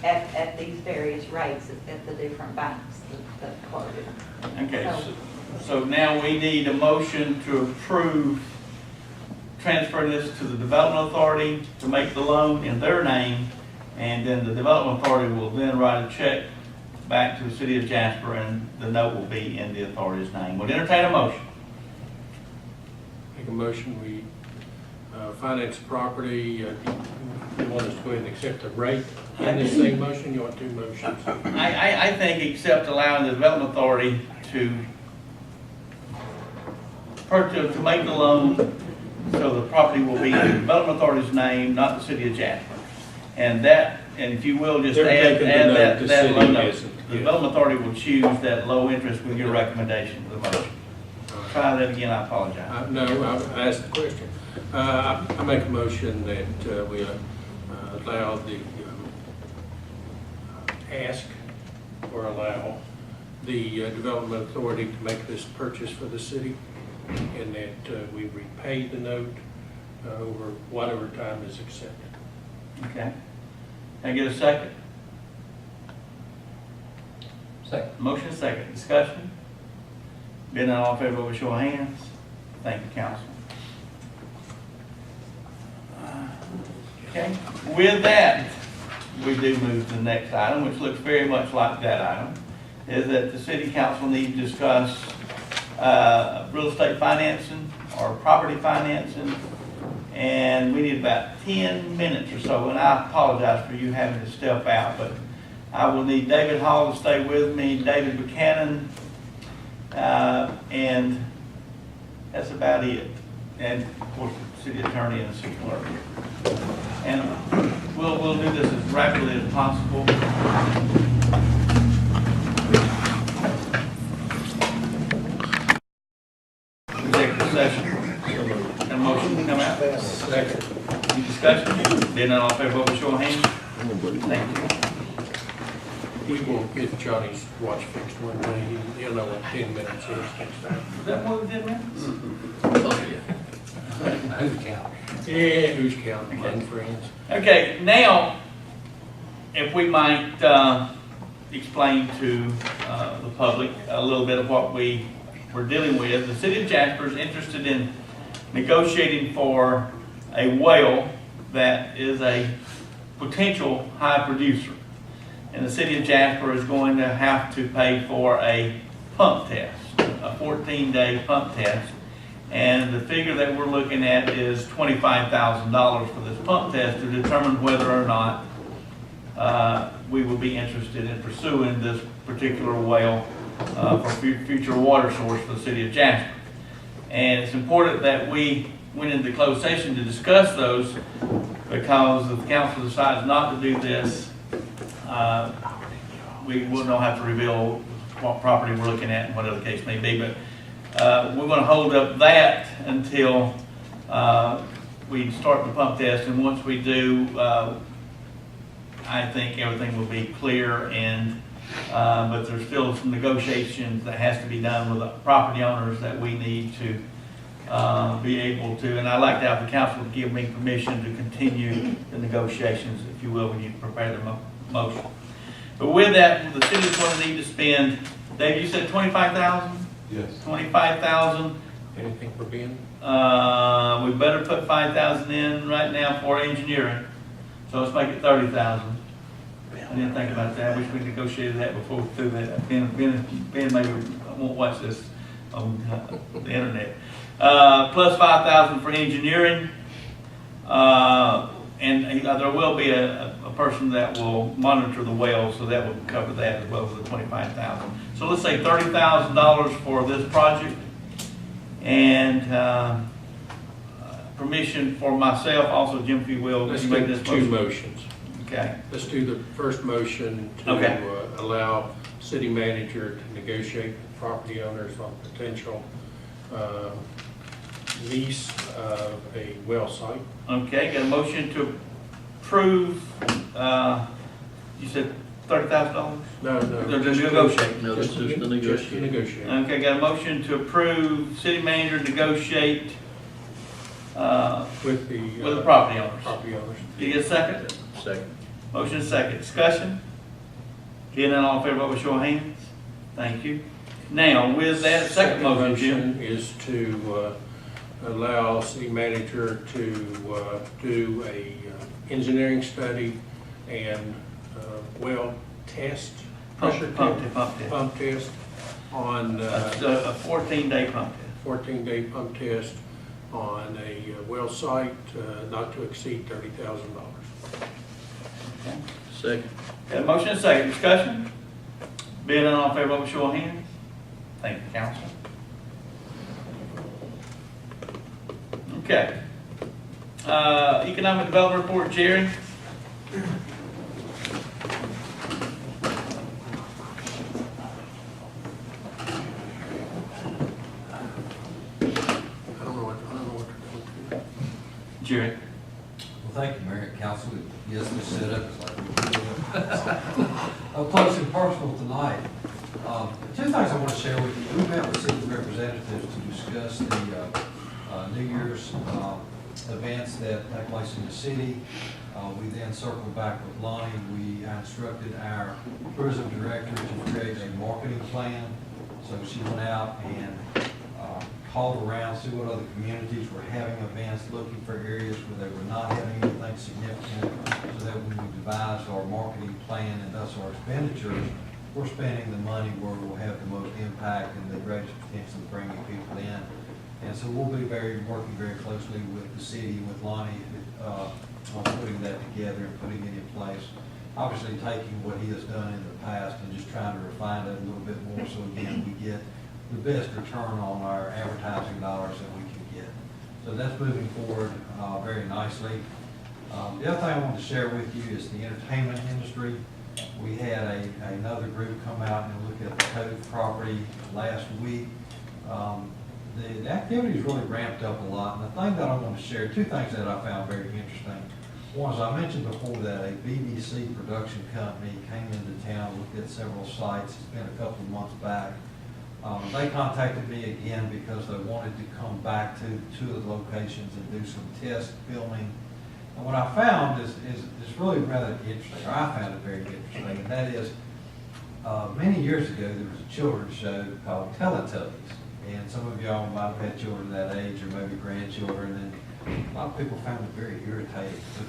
at these various rates at the different banks that quoted. Okay, so now we need a motion to approve transferring this to the Development Authority to make the loan in their name, and then the Development Authority will then write a check back to the city of Jasper, and the note will be in the authority's name. We'll entertain a motion. Make a motion, we finance property. You want us to go ahead and accept the rate in the same motion? You want two motions? I think except allowing the Development Authority to make the loan, so the property will be in the Development Authority's name, not the city of Jasper. And if you will, just They're add taking the note, that the city low note. isn't, The yes. Development Authority will choose that low interest with your recommendation for the motion. Try that again, I apologize. No, I asked the question. I make a motion that we allow allow the Development Authority to make this purchase for the city, and that we repay the note over whatever time is accepted. Okay. Can I get a second? Second. Motion second. Discussion? Being none, all in favor, vote by show of hands. Thank you, council. Okay. With that, we do move to the next item, which looks very much like that item, is that the city council needs to discuss real estate financing or property financing. And we need about 10 minutes or so, and I apologize for you having to step out, but I will need David Hall to stay with me, David Buchanan, and that's about it. And of course, the city attorney and the city clerk. And we'll do this as rapidly as possible. Executive session. Got a motion to come out? Second. Any discussion? Being none, all in favor, vote by show of hands. Thank you. We will get Johnny's watch fixed one day. He'll know what 10 minutes is next time. Is that more than 10 minutes? Who's counting? Yeah, who's counting? My friends. Okay, now, if we might explain to the public a little bit of what we're dealing with. The city of Jasper is interested in negotiating for a well that is a potential high producer. And the city of Jasper is going to have to pay for a pump test, a 14-day pump test. And the figure that we're looking at is $25,000 for this pump test to determine whether or not we will be interested in pursuing this particular well for future water source for the city of Jasper. And it's important that we went into closed session to discuss those, because if the council decides not to do this, we will not have to reveal what property we're looking at and whatever the case may be. But we're going to hold up that until we start the pump test, and once we do, I think everything will be clear. And but there's still some negotiations that has to be done with the property owners that we need to be able to. And I'd like to have the council give me permission to continue the negotiations, if you will, when you prepare the motion. But with that, the city's going to need to spend, Dave, you said 25,000? Yes. 25,000. Anything for Ben? We better put 5,000 in right now for engineering. So let's make it 30,000. I didn't think about that. I wish we negotiated that before we threw that. Ben maybe won't watch this on the internet. Plus 5,000 for engineering. And there will be a person that will monitor the well, so that will cover that as well as the 25,000. So let's say $30,000 for this project, and permission for myself also, Jim, if you will. Let's you make do this two motion? motions. Okay. Let's do the first motion to Okay. Allow city manager to negotiate with property owners on potential lease of a well site. Okay, got a motion to approve, you said $30,000? No. They're just negotiating. No, this is the Just to negotiation. negotiate. Okay, got a motion to approve city manager negotiate With the property owners. property owners. You get a second? Second. Motion is second. Discussion? Hearing none, all in favor, vote with your hands. Thank you. Now, with that second motion, Jim. is to allow city manager to do a engineering study and well test, pressure Pump test, test. pump test on A 14-day pump test. 14-day pump test on a well site not to exceed $30,000. Okay. Second. Got a motion and a second. Discussion? Being none, all in favor, vote with your hands. Thank you, council. Okay. Economic development report, Jerry. I don't know what to do. Jerry. Well, thank you, Mayor and Council. Yes, this setup is like up close and personal tonight. Two things I want to share with you. We met with city representatives to discuss the New Year's events that take place in the city. We then circled back with Lonnie. We instructed our tourism director to create a marketing plan. So she went out and called around, see what other communities were having events, looking for areas where they were not having anything significant, so that when we devised our marketing plan and thus our expenditures, we're spending the money where we'll have the most impact and the greatest potential of bringing people in. And so we'll be working very closely with the city, with Lonnie, on putting that together and putting it in place. Obviously taking what he has done in the past and just trying to refine it a little bit more, so again, we get the best return on our advertising dollars that we can get. So that's moving forward very nicely. The other thing I wanted to share with you is the entertainment industry. We had another group come out and look at the Cove property last week. The activities really ramped up a lot, and the thing that I want to share, two things that I found very interesting. One is, I mentioned before that a BBC production company came into town, looked at several sites. It's been a couple of months back. They contacted me again because they wanted to come back to two of the locations and do some test filming. And what I found is really rather interesting, or I found it very interesting, and that is, many years ago, there was a children's show called Teletubbies. And some of y'all might have had children that age, or maybe grandchildren, and a lot of people found it very irritating. But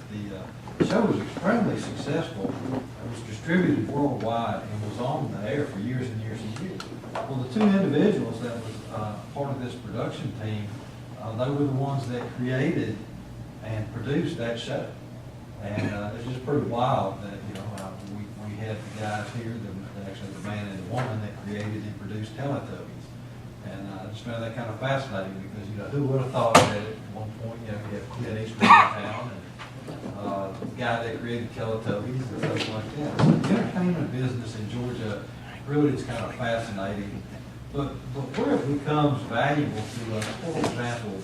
the show was extremely successful. It was distributed worldwide and was on the air for years and years and years. Well, the two individuals that was part of this production team, they were the ones that created and produced that show. And it's just pretty wild that, we had the guys here, actually the man and the woman that created and produced Teletubbies. And I just found that kind of fascinating because, who would have thought that at one point, we have Clint Eastwood in town and the guy that created Teletubbies and stuff like that. So the entertainment business in Georgia really is kind of fascinating. But where it becomes valuable to us, for example,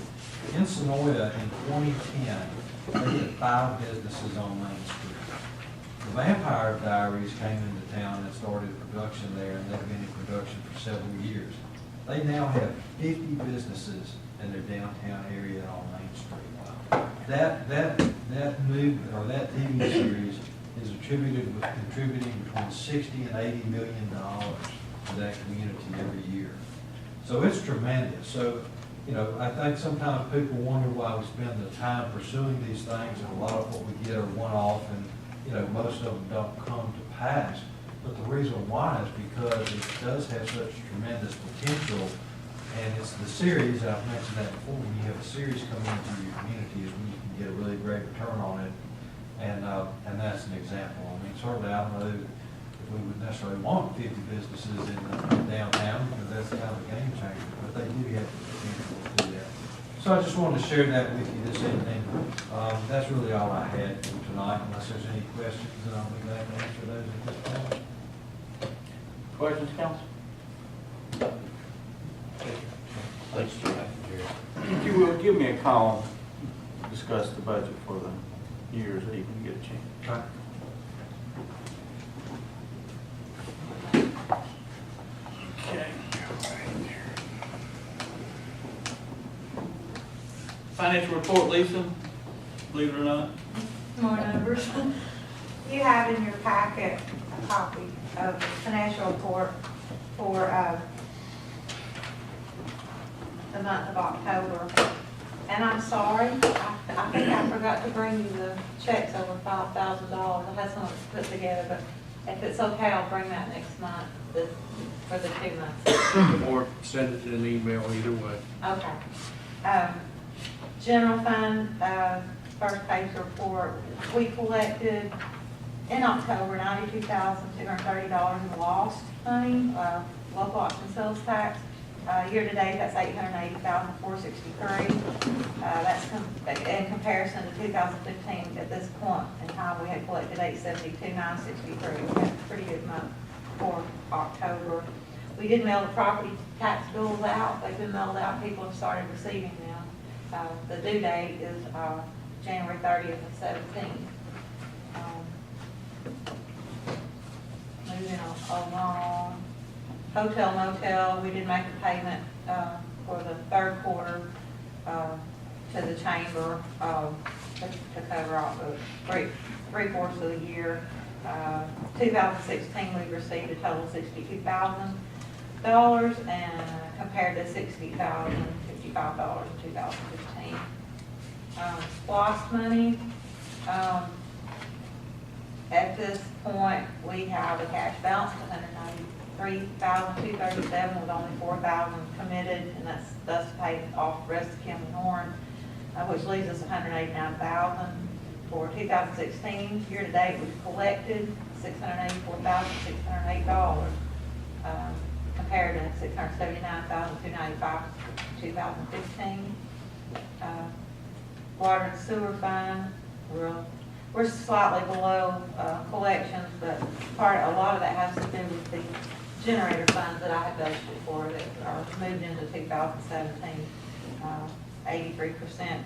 in Sonoya in 2010, they had 5 businesses on Main Street. The Vampire Diaries came into town and started production there, and they've been in production for several years. They now have 50 businesses in their downtown area on Main Street. That movie or that TV series is contributing between $60 and $80 million to that community every year. So it's tremendous. So, I think sometimes people wonder why we spend the time pursuing these things, and a lot of what we get are one-off, and most of them don't come to pass. But the reason why is because it does have such tremendous potential, and it's the series. I've mentioned that before. When you have a series coming into your community, is when you can get a really great return on it, and that's an example. I mean, certainly I don't know if we would necessarily want 50 businesses in downtown, because that's kind of a game changer, but they do have the potential to do that. So I just wanted to share that with you this evening. That's really all I had for tonight. Unless there's any questions, then I'll be glad to answer those at this point. Questions, council? Thanks, Jerry. If you will, give me a call to discuss the budget for the New Year's Eve when you get a chance. Okay. Financial report, Lisa, believe it or not. More numbers. You have in your packet a copy of the financial report for the month of October. And I'm sorry, I think I forgot to bring you the checks over $5,000. I had some put together, but if it's okay, I'll bring that next month for the 2 months. Or send it in an email, either way. Okay. General fund, first page report, we collected in October $92,230 in lost money, local option sales tax. Year to date, that's $880,463. That's in comparison to 2015. At this point in time, we had collected $872,963. We had a pretty good month for October. We did mail the property tax bills out. They've been mailed out. People have started receiving them. The due date is January 30th of 17. Moving along. Hotel motel, we did make a payment for the third quarter to the chamber to cover off the three-fourths of the year. 2016, we received a total of $62,000 and compared to $60,055 in 2015. SPOS money, at this point, we have a cash balance of $193,237 with only $4,000 committed, and that's thus paid off the rest of Kim and Horn, which leaves us $189,000. For 2016, year to date, we've collected $684,608 compared to $679,295 for 2015. Water and sewer fund, we're slightly below collections, but a lot of that has to do with the generator funds that I have budgeted for that are moved into 2017. 83%.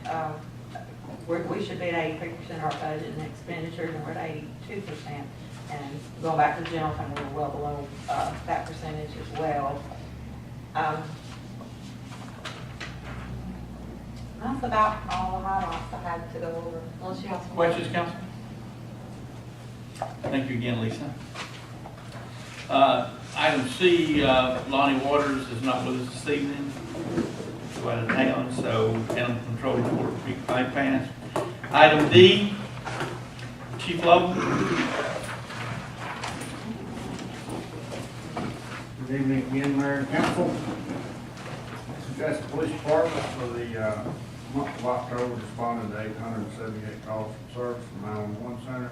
We should be at 83% of our budget and expenditures, and we're at 82%. And going back to the general fund, we're well below that percentage as well. That's about all the highlights I had to go over. Unless you have some Questions, council? Thank you again, Lisa. Item C, Lonnie Waters is not with us this evening. go out of town, so animal control report will be bypassed. Item D, Chief Lowe. Good evening again, Mayor and Council. Jasper Police Department for the month of October responded to 878 calls from service from 911 center.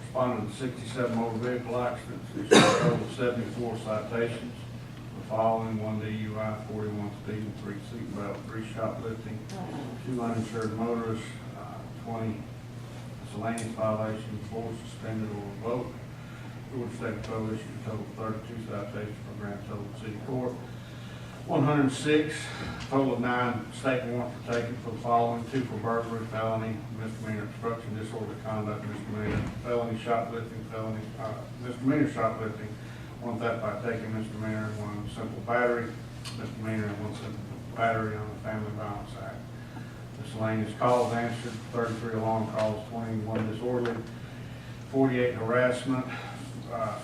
Responded to 67 motor vehicle accidents, issued a total of 74 citations. The following: 1 DUI, 41 speeding, 3 seatbelt, 3 shoplifting, 2 uninsured motorists, 20 miscellaneous violations, 4 suspended or revoked. Georgia State Patrol issued a total of 32 citations for grand total of city court. 106, total of 9 state warrants were taken for the following: 2 for burglary, felony, misdemeanor obstruction, disorderly conduct, misdemeanor, felony shoplifting, felony, misdemeanor shoplifting, 1 theft by taking misdemeanor, 1 simple battery, misdemeanor, and 1 simple battery on the Family Violence Act. Miscellaneous calls answered: 33 alarm calls, 21 disorderly, 48 harassment,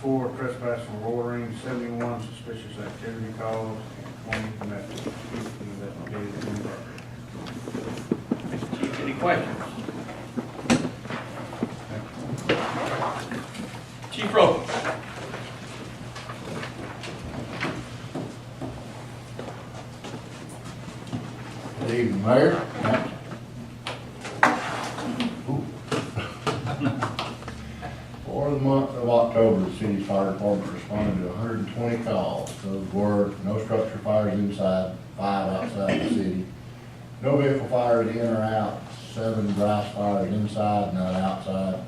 4 trespassing or loitering, 71 suspicious activity calls, and 20 investigated in burglary. Mr. Chief, any questions? Chief Rowe. Good evening, Mayor. For the month of October, the city's fire department responded to 120 calls. Those were no structure fires inside, 5 outside the city, no vehicle fires in or out, 7 grass fires inside, none outside,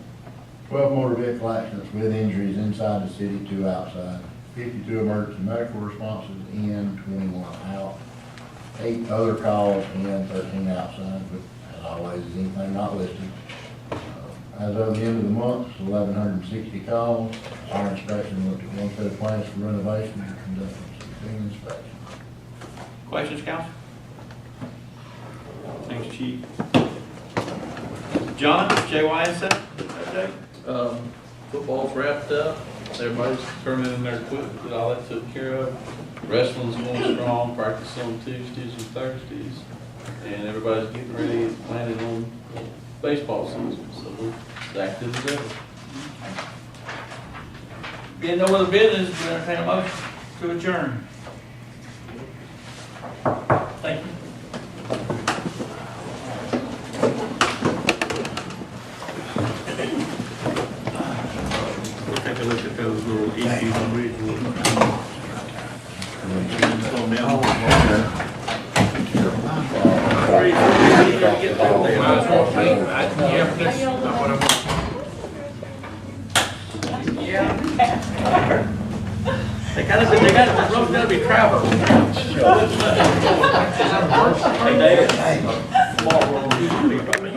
12 motor vehicle accidents with injuries inside the city, 2 outside, 52 emergency medical responses in, 21 out, 8 other calls in, 13 outside, but as always, is anything not listed. As of the end of the month, 1,160 calls. Our inspection looked at 1 set of plans for renovation and conducted some inspection. Questions, council? Thanks, Chief. John, JYSF? Football's wrapped up, everybody's turning in their equipment, get all that took care of. Wrestling's going strong, practice on Tuesdays and Thursdays, and everybody's getting ready and planning on baseball season, so we're back to the devil. Being no other business, we entertain a motion to adjourn. Thank you. We'll take a look at those little issues on Ridgewood. Slow down. Get back there. They got the road's gotta be traveled. Hey, Dave. Tomorrow, we'll be probably